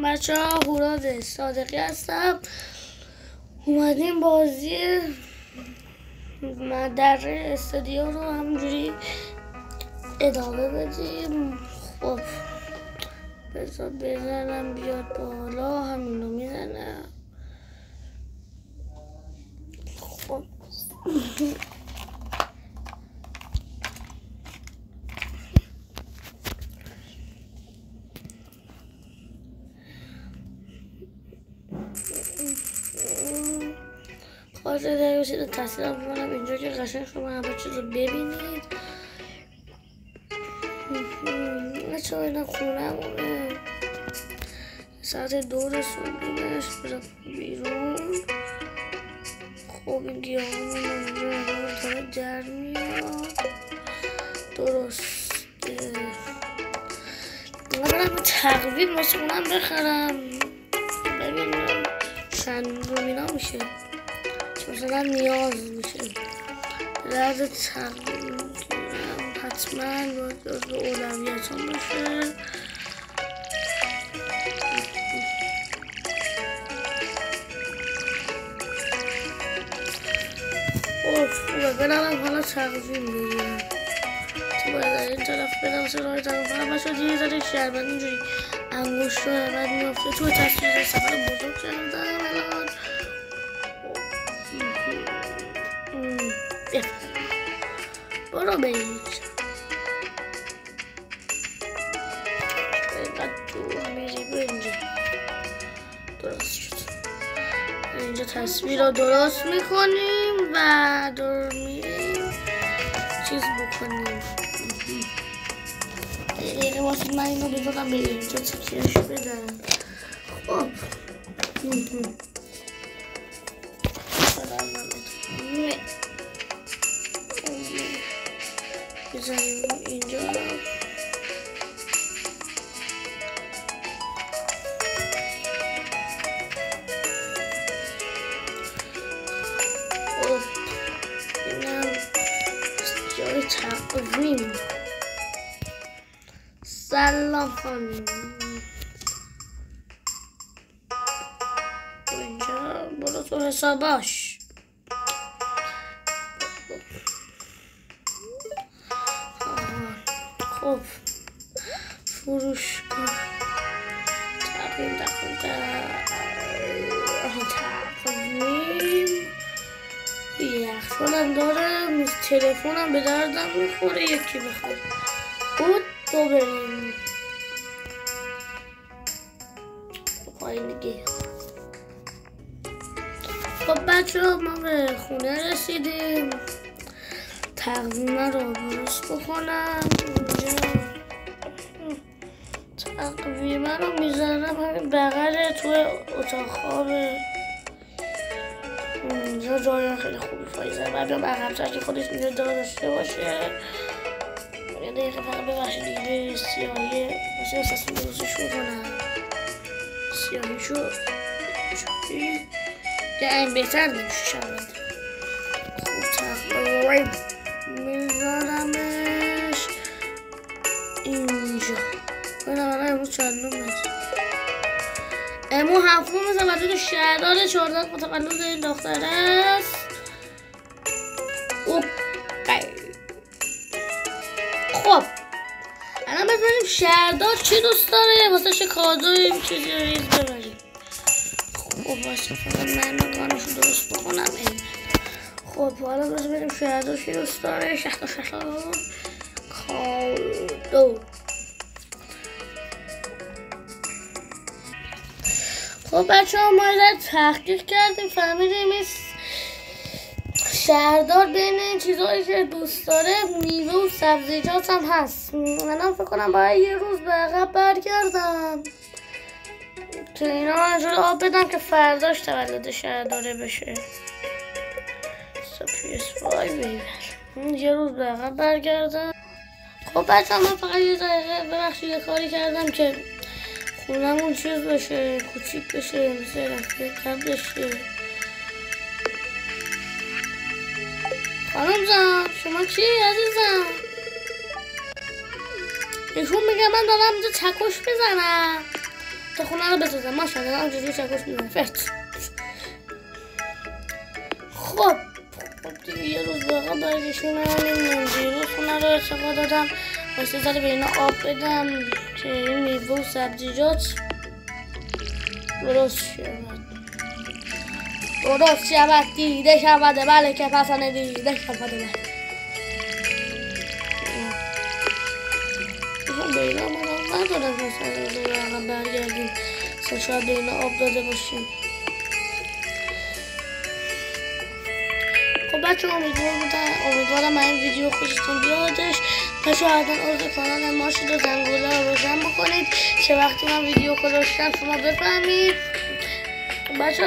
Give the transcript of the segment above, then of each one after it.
بچه ها هوراد صادقی هستم. اومدیم بازی در استادیو رو همجوری ادامه بدیم. خب بذار بزنم بیاد بالا، همینو میزنم. خب خواهد داری باشید تصویر میکنم اینجا که قشنگ شما همه چیز رو ببینید. بچه ها اینا خونمونه، ساعت 2 رسوندیمش برم بیرون. خب این گیاهمون اینجا داره در میاد. درسته من برم تقویم واسه اونم بخرم ببینم چند رومینا میشه، مثلا نیاز میشه. لحظه تقویم گیرم حتما باید جزو اولویت هم باشه. خوبه برم حالا تقویم بگیرم. تو باید در این طرف بدم سراغ تقویم کنم. بچه دیگه زده شربت اینجوری انگوش رو عمد میافته توی تصویر سفر بزرگ کردم الان. برو بریم اینقدر دور میری به اینجا. درست شد. اینجا تصویر رو درست میکنیم و دور میریم چیز بکنیم. دقیقه واسه من اینو بذارم به اینجا تکیهش بدم. خب بزنیم اینجا. خب اینم جای تقویم. سلام خانم. اینجا برو تو حساباش. خب فروشگاه تقویم یخچالم داره، تلفنم به دردم میخوره یکی بخواد. بود تو بریم پایین دیگه. خب بچه ها ما به خونه رسیدیم. تقویمه رو درست بکنم. اینجا تقویمه رو میزنم همین بغل توی اتاق خوابه. اینجا جای خیلی خوبی فایزه و بیام عقب‌تر که خودش اینجا داشته باشه. یه دقیقه فقط ببخشید دیگه سیاهی واسه احساس درستش کنم. سیاهیشو چوری که این بهتر نمیشه شود. خوب تقویم میذارمش اینجا. ببینم امروز چندم هست. امروز هفتم تولد شهردار 14 متولد این دختر است. خب الان بزنیم شهردار چی دوست داره واسه چه کادوی چیزی رو ریز ببریم. خب واسه فقط من مکانشو درست بکنم. این خب حالا بزنیم شهردار چی دوست داره. شهردار کادو. خب بچه ها ما تحقیق کردیم فهمیدیم این شهردار بین این چیزهایی که دوست داره میوه و سبزیجات هم هست. من فکر کنم باید یه روز به عقب برگردم که اینا منجور آب بدم که فرداش تولد شهرداره بشه. PS5 بیبر یه روز به عقب برگردم. خب بچه ها من فقط یه دقیقه ببخشید یه کاری کردم که خونمون چیز بشه، کوچیک بشه، مثل رفیق‌تر بشه. خانم جان شما چی عزیزم؟ ایشون میگه من دارم اینجا چکش میزنم. خونه رو بسازم. ماشاءالله همجوری چکش میرفت. خب دیگه یه روز واقعا برگشتونم. دیروز خونه رو ارتقا دادم واسه ذره به اینا آب بدم که این میوه و سبزیجات درست شود دیده شود بله که پسانه دیده شود بله. به اینا ما ندارم مثلا برگردیم شاید به اینا آب داده باشیم. خب بچه امیدوارم این ویدیو خوشتون بیادش. پس حتما عضو کانال ما شید و زنگوله رو روشن بکنید چه وقتی من ویدیو گذاشتم شما بفهمید. بچه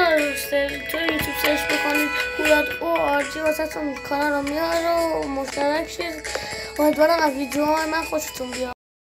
تو یوتیوب سرچ بکنید HURAD واسه تون کانال رو میاره و مشترک شید. امیدوارم از ویدیوهای من خوشتون بیاد.